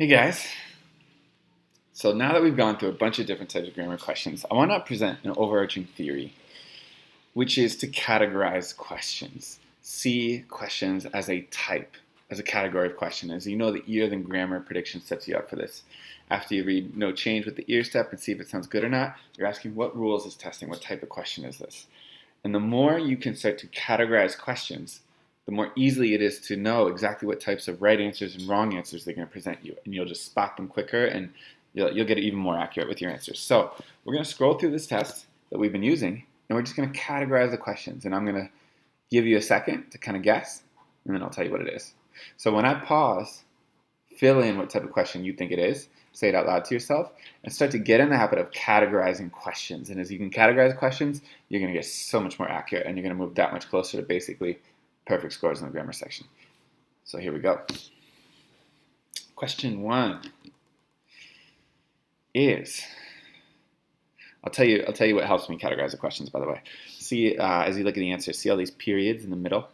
Hey guys. So now that we've gone through a bunch of different types of grammar questions, I want to present an overarching theory, which is to categorize questions. See questions as a type, as a category of question. As you know, the ear then grammar prediction sets you up for this. After you read no change with the ear step and see if it sounds good or not, you're asking what rules is testing, what type of question is this? And the more you can start to categorize questions, the more easily it is to know exactly what types of right answers and wrong answers they're going to present you. And you'll just spot them quicker and you'll get even more accurate with your answers. So we're going to scroll through this test that we've been using, and we're just going to categorize the questions. And I'm going to give you a second to kind of guess, and then I'll tell you what it is. So when I pause, fill in what type of question you think it is, say it out loud to yourself, and start to get in the habit of categorizing questions. And as you can categorize questions, you're going to get so much more accurate, and you're going to move that much closer to basically perfect scores in the grammar section. So here we go. Question 1 is, I'll tell you what helps me categorize the questions, by the way. See, as you look at the answers, see all these periods in the middle?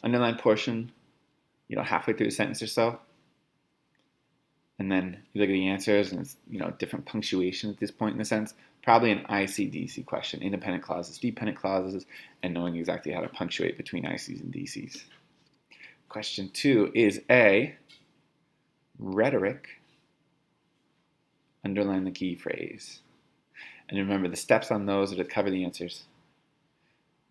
Underlined portion, halfway through the sentence or so. And then you look at the answers, and it's, different punctuation at this point in the sentence. Probably an IC-DC question, independent clauses, dependent clauses, and knowing exactly how to punctuate between ICs and DCs. Question 2 is A, rhetoric, underline the key phrase. And remember, the steps on those are to cover the answers.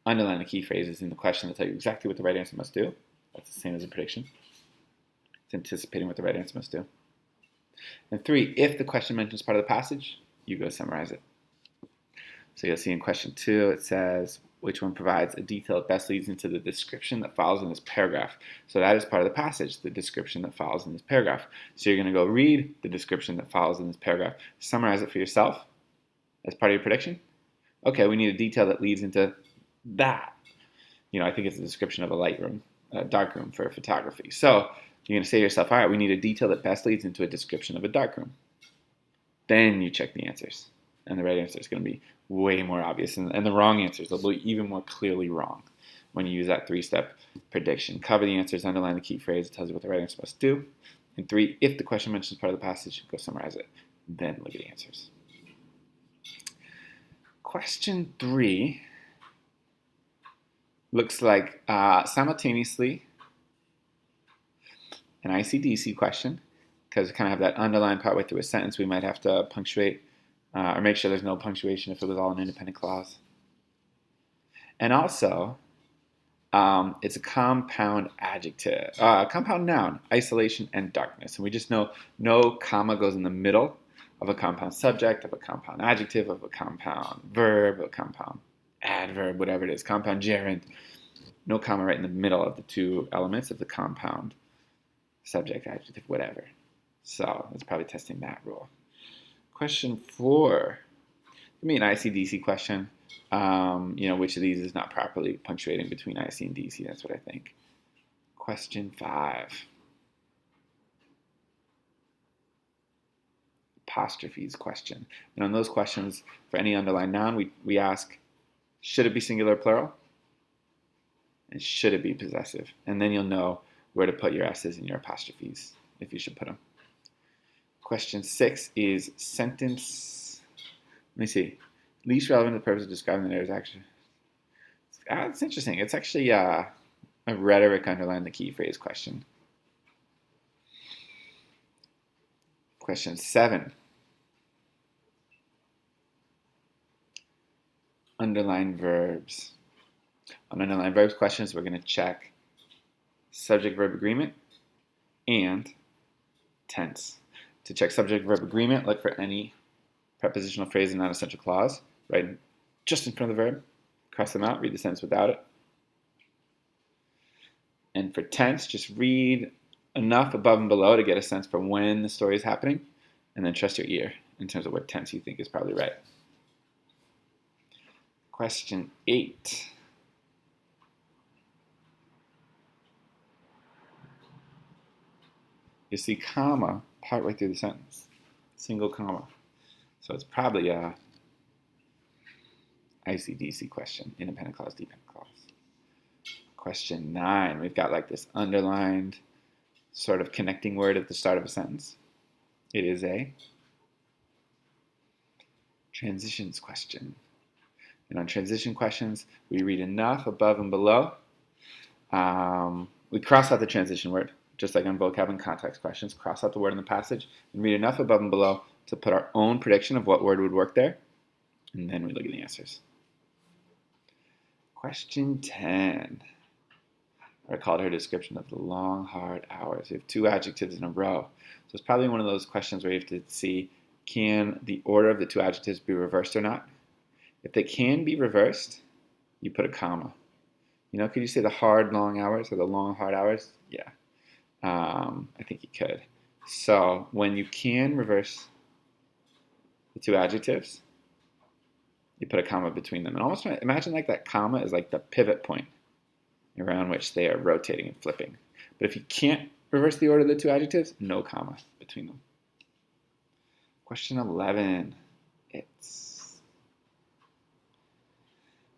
Underline the key phrases in the question to tell you exactly what the right answer must do. That's the same as a prediction. It's anticipating what the right answer must do. And 3, if the question mentions part of the passage, you go summarize it. So you'll see in question 2, it says, which one provides a detail that best leads into the description that follows in this paragraph. So that is part of the passage, the description that follows in this paragraph. So you're going to go read the description that follows in this paragraph, summarize it for yourself as part of your prediction. Okay, we need a detail that leads into that. I think it's a description of a light room, a dark room for photography. So you're going to say to yourself, all right, we need a detail that best leads into a description of a dark room. Then you check the answers. And the right answer is going to be way more obvious. And the wrong answers will be even more clearly wrong when you use that 3-step prediction. Cover the answers, underline the key phrase. It tells you what the right answer must do. And 3, if the question mentions part of the passage, go summarize it. Then look at the answers. Question 3 looks like simultaneously an IC-DC question, because we kind of have that underlined partway through a sentence. We might have to punctuate or make sure there's no punctuation if it was all an independent clause. And also, it's a compound adjective, compound noun, isolation and darkness. And we just know no comma goes in the middle of a compound subject, of a compound adjective, of a compound verb, a compound adverb, whatever it is, compound gerund. No comma right in the middle of the two elements of the compound subject, adjective, whatever. So that's probably testing that rule. Question 4, give me an IC-DC question. Which of these is not properly punctuating between IC and DC? That's what I think. Question 5. Apostrophes question. And on those questions, for any underlined noun, we ask, should it be singular or plural? And should it be possessive? And then you'll know where to put your S's and your apostrophes, if you should put them. Question 6 is sentence, let me see, least relevant to the purpose of describing the narrative action. It's interesting. It's actually a rhetoric underline the key phrase question. Question 7. Underline verbs. On underline verbs questions, we're going to check subject-verb agreement and tense. To check subject-verb agreement, look for any prepositional phrase and non-essential clause, right just in front of the verb. Cross them out, read the sentence without it. And for tense, just read enough above and below to get a sense for when the story is happening, and then trust your ear in terms of what tense you think is probably right. Question 8. You see comma partway through the sentence, single comma. So it's probably a IC-DC question, independent clause, dependent clause. Question 9, we've got like this underlined sort of connecting word at the start of a sentence. It is a transitions question. And on transition questions, we read enough above and below. We cross out the transition word, just like on vocab and context questions. Cross out the word in the passage and read enough above and below to put our own prediction of what word would work there. And then we look at the answers. Question 10. I called her description of the long, hard hours. We have 2 adjectives in a row. So it's probably one of those questions where you have to see, can the order of the 2 adjectives be reversed or not? If they can be reversed, you put a comma. Could you say the hard, long hours or the long, hard hours? Yeah, I think you could. So when you can reverse the 2 adjectives, you put a comma between them. And almost imagine like that comma is like the pivot point around which they are rotating and flipping. But if you can't reverse the order of the 2 adjectives, no comma between them. Question 11.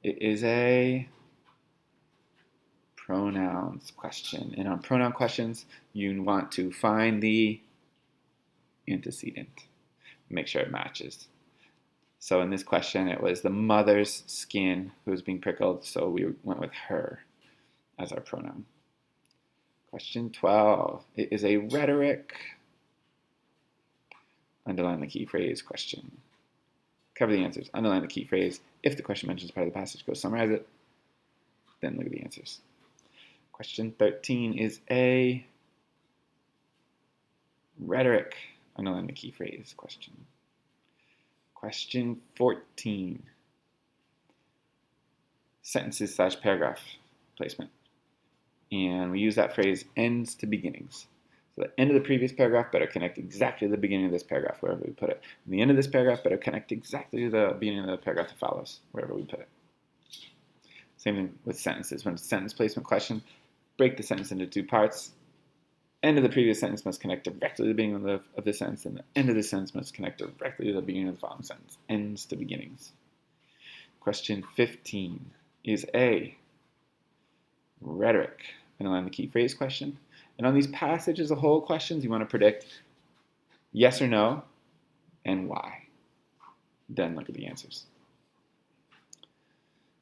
It is a pronouns question. And on pronoun questions, you want to find the antecedent. Make sure it matches. So in this question, it was the mother's skin who was being prickled, so we went with her as our pronoun. Question 12. It is a rhetoric, underline the key phrase question. Cover the answers. Underline the key phrase. If the question mentions part of the passage, go summarize it. Then look at the answers. Question 13 is a rhetoric, underline the key phrase question. Question 14. Sentences / paragraph placement. And we use that phrase ends to beginnings. So the end of the previous paragraph better connect exactly to the beginning of this paragraph, wherever we put it. And the end of this paragraph better connect exactly to the beginning of the paragraph that follows, wherever we put it. Same thing with sentences. When it's a sentence placement question, break the sentence into 2 parts. End of the previous sentence must connect directly to the beginning of the sentence, and the end of the sentence must connect directly to the beginning of the following sentence. Ends to beginnings. Question 15 is a rhetoric, underline the key phrase question. And on these passage as a whole questions, you want to predict yes or no and why. Then look at the answers.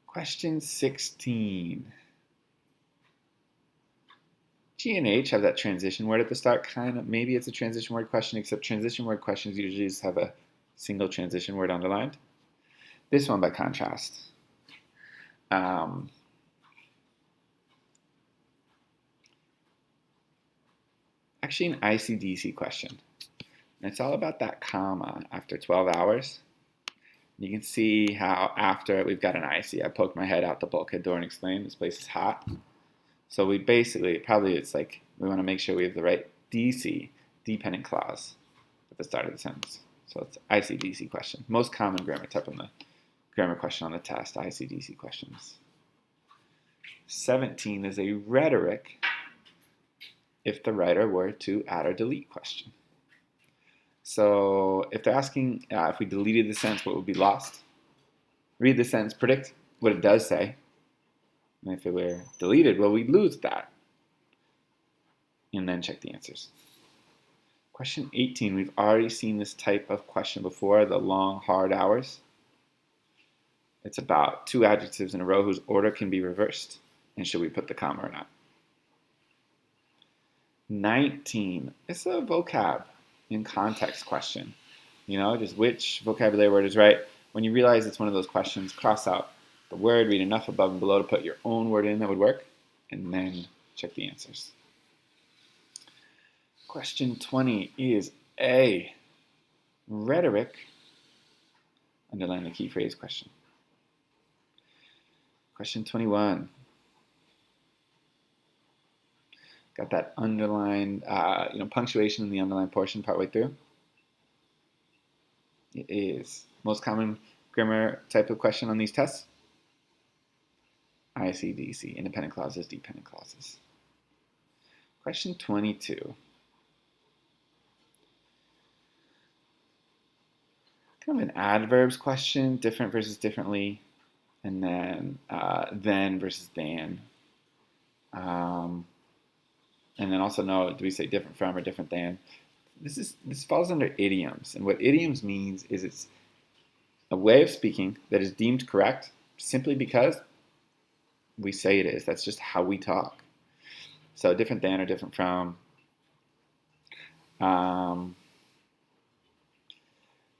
Question 16. G and H have that transition word at the start, kind of. Maybe it's a transition word question, except transition word questions usually just have a single transition word underlined. This one, by contrast, actually an ICDC question. And it's all about that comma after 12 hours. You can see how after it, we've got an IC. I poked my head out the bulkhead door and explained this place is hot. So we basically, it's like we want to make sure we have the right DC, dependent clause, at the start of the sentence. So it's ICDC question. Most common grammar type on the grammar question on the test, ICDC questions. 17 is a rhetoric if the writer were to add or delete question. So if they're asking if we deleted the sentence, what would be lost? Read the sentence, predict what it does say. And if it were deleted, well, we'd lose that. And then check the answers. Question 18, we've already seen this type of question before, the long, hard hours. It's about 2 adjectives in a row whose order can be reversed. And should we put the comma or not? 19, it's a vocab in context question. Just which vocabulary word is right. When you realize it's one of those questions, cross out the word, read enough above and below to put your own word in that would work, and then check the answers. Question 20 is a rhetoric, underline the key phrase question. Question 21. Got that underlined, punctuation in the underlined portion partway through. It is most common grammar type of question on these tests. ICDC, independent clauses, dependent clauses. Question 22. Kind of an adverbs question, different versus differently, and then versus than. And then also do we say different from or different than? this falls under idioms, and what idioms means is it's a way of speaking that is deemed correct simply because we say it is. That's just how we talk. So different than or different from.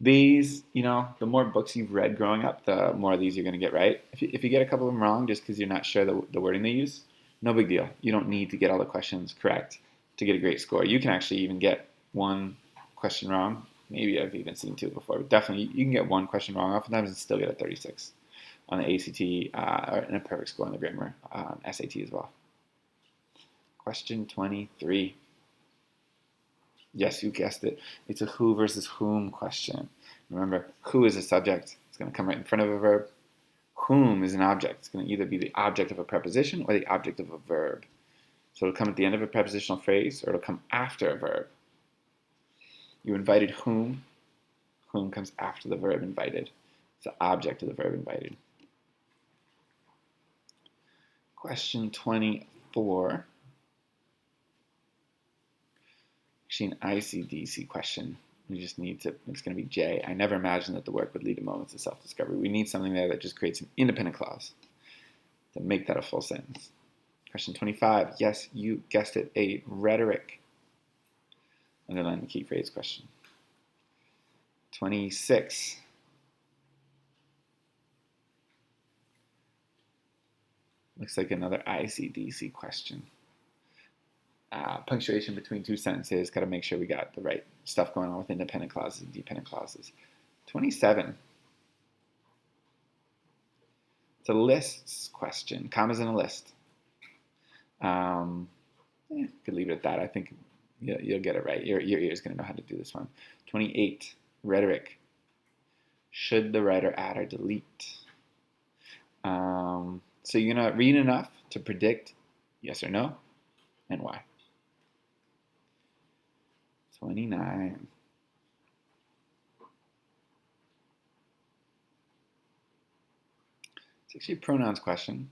These, the more books you've read growing up, the more of these you're going to get right. If you get a couple of them wrong just because you're not sure the wording they use, no big deal. You don't need to get all the questions correct to get a great score. You can actually even get one question wrong. Maybe I've even seen two before, but definitely you can get one question wrong oftentimes and still get a 36 on the ACT and a perfect score on the grammar SAT as well. Question 23. Yes, you guessed it. It's a who versus whom question. Remember, who is a subject. It's going to come right in front of a verb. Whom is an object. It's going to either be the object of a preposition or the object of a verb. So it'll come at the end of a prepositional phrase or it'll come after a verb. You invited whom. Whom comes after the verb invited. It's the object of the verb invited. Question 24. Actually, an ICDC question. We just need to, it's going to be J. I never imagined that the work would lead to moments of self-discovery. We need something there that just creates an independent clause to make that a full sentence. Question 25. Yes, you guessed it, a rhetoric. Underline the key phrase question. 26. Looks like another ICDC question. Punctuation between two sentences. Got to make sure we got the right stuff going on with independent clauses and dependent clauses. 27. It's a lists question. Commas in a list. Could leave it at that. I think you'll get it right. Your ear's going to know how to do this one. 28. Rhetoric. Should the writer add or delete? So you're going to read enough to predict yes or no and why. 29. It's actually a pronouns question.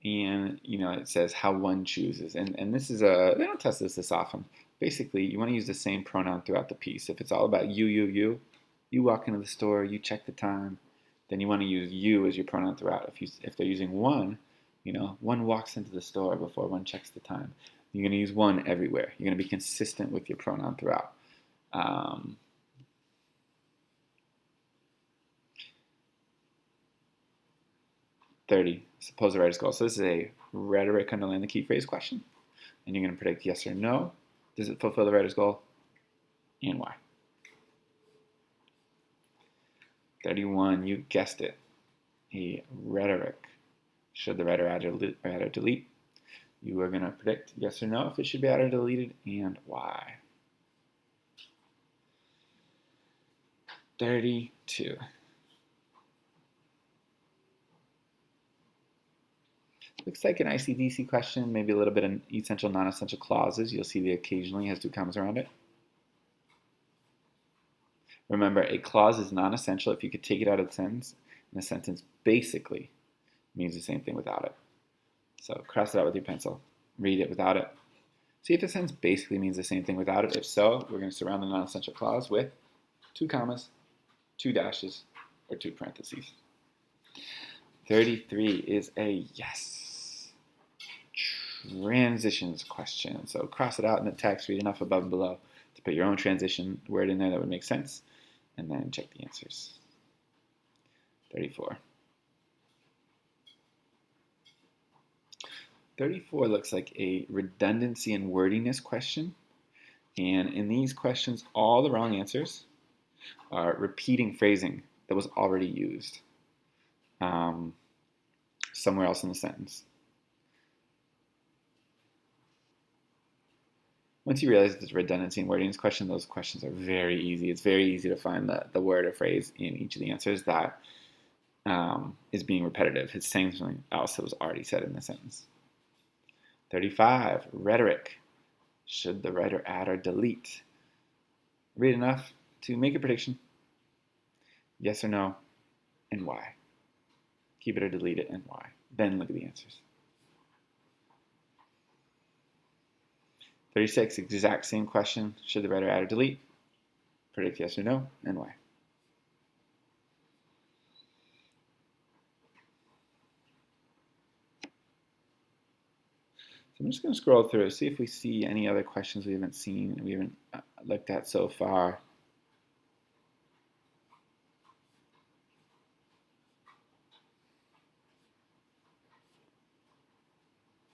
And, it says how one chooses. And this is they don't test this often. Basically, you want to use the same pronoun throughout the piece. If it's all about you walk into the store, you check the time, then you want to use you as your pronoun throughout. If they're using one, one walks into the store before one checks the time. You're going to use one everywhere. You're going to be consistent with your pronoun throughout. 30. Suppose the writer's goal. So this is a rhetoric underline the key phrase question. And you're going to predict yes or no. Does it fulfill the writer's goal? And why? 31. You guessed it. A rhetoric. Should the writer add or delete? You are going to predict yes or no if it should be added or deleted and why. 32. Looks like an ICDC question, maybe a little bit of essential, non-essential clauses. You'll see the occasionally has two commas around it. Remember, a clause is non-essential if you could take it out of the sentence, and the sentence basically means the same thing without it. So cross it out with your pencil. Read it without it. See if the sentence basically means the same thing without it. If so, we're going to surround the non-essential clause with two commas, two dashes, or two parentheses. 33 is a yes. Transitions question. So cross it out in the text, read enough above and below to put your own transition word in there that would make sense, and then check the answers. 34. 34 looks like a redundancy and wordiness question. And in these questions, all the wrong answers are repeating phrasing that was already used somewhere else in the sentence. Once you realize it's a redundancy and wordiness question, those questions are very easy. It's very easy to find the word or phrase in each of the answers that is being repetitive. It's saying something else that was already said in the sentence. 35, rhetoric. Should the writer add or delete? Read enough to make a prediction. Yes or no, and why. Keep it or delete it, and why. Then look at the answers. 36, exact same question. Should the writer add or delete? Predict yes or no, and why. So I'm just going to scroll through, see if we see any other questions we haven't seen, we haven't looked at so far.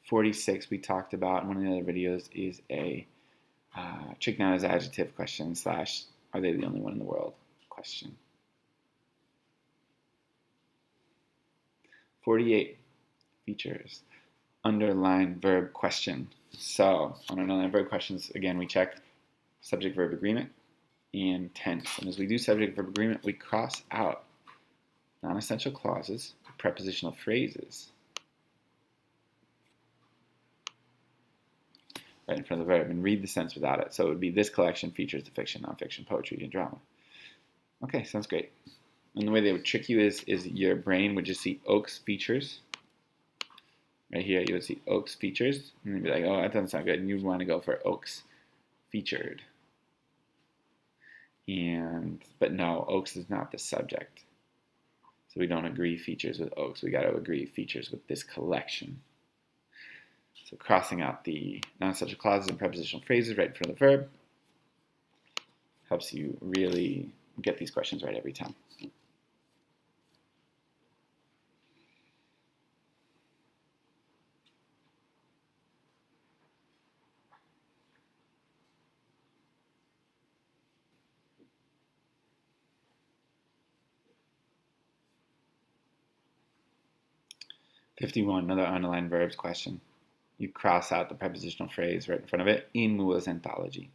.46 we talked about in one of the other videos is a trick noun as adjective question / are they the only one in the world question. 48 features underline verb question. So on underline verb questions, again, we check subject verb agreement and tense. And as we do subject verb agreement, we cross out non-essential clauses, prepositional phrases right in front of the verb and read the sentence without it. So it would be this collection features the fiction, nonfiction, poetry, and drama. Okay, sounds great. And the way they would trick you is your brain would just see Oak's features. Right here, you would see Oak's features, and you'd be like, oh, that doesn't sound good. And you'd want to go for Oak's featured. But no, Oak's is not the subject. So we don't agree features with Oak's. We got to agree features with this collection. So crossing out the non-essential clauses and prepositional phrases right in front of the verb helps you really get these questions right every time. .51, another underlined verbs question. You cross out the prepositional phrase right in front of it, in Mua's anthology,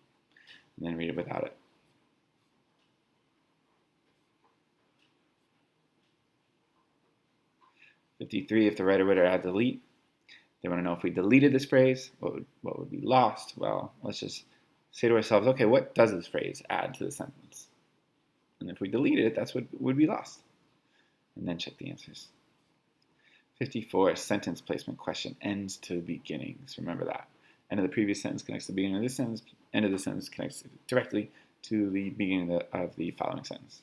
and then read it without it. .53, if the writer would add delete, they want to know if we deleted this phrase, what would be lost? Well, let's just say to ourselves, okay, what does this phrase add to the sentence? And if we deleted it, that's what would be lost. And then check the answers. 54, sentence placement question, ends to beginnings. Remember that. End of the previous sentence connects to the beginning of this sentence. End of the sentence connects directly to the beginning of the following sentence.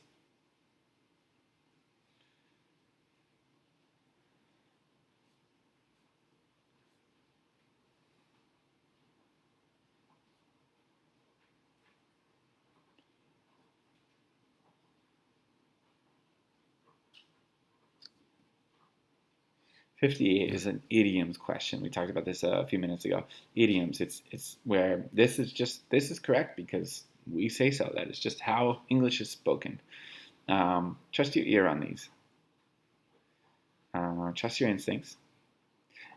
.58 is an idioms question. We talked about this a few minutes ago. Idioms, it's where this is correct because we say so. That is just how English is spoken. Trust your ear on these. Trust your instincts.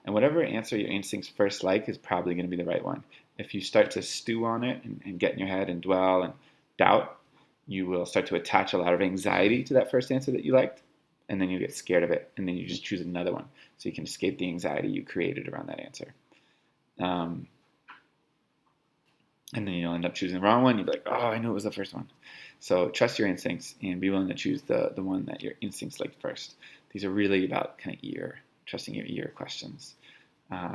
And whatever answer your instincts first like is probably going to be the right one. If you start to stew on it and get in your head and dwell and doubt, you will start to attach a lot of anxiety to that first answer that you liked. And then you get scared of it, and then you just choose another one so you can escape the anxiety you created around that answer. And then you'll end up choosing the wrong one. You'll be like, oh, I knew it was the first one. So trust your instincts and be willing to choose the one that your instincts like first. These are really about kind of ear, trusting your ear questions,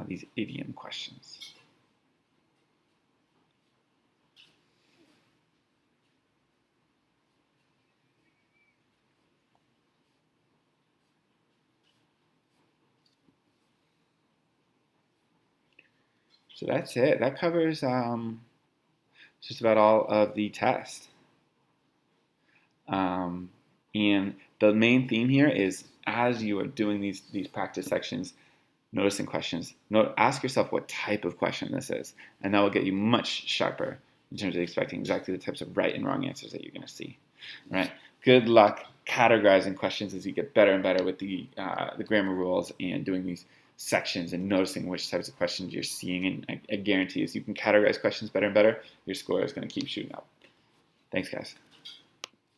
these idiom questions. So that's it. That covers just about all of the test. And the main theme here is as you are doing these practice sections, noticing questions, ask yourself what type of question this is, and that will get you much sharper in terms of expecting exactly the types of right and wrong answers that you're going to see. All right. Good luck categorizing questions as you get better and better with the grammar rules and doing these sections and noticing which types of questions you're seeing. And I guarantee as you can categorize questions better and better, your score is going to keep shooting up. Thanks, guys.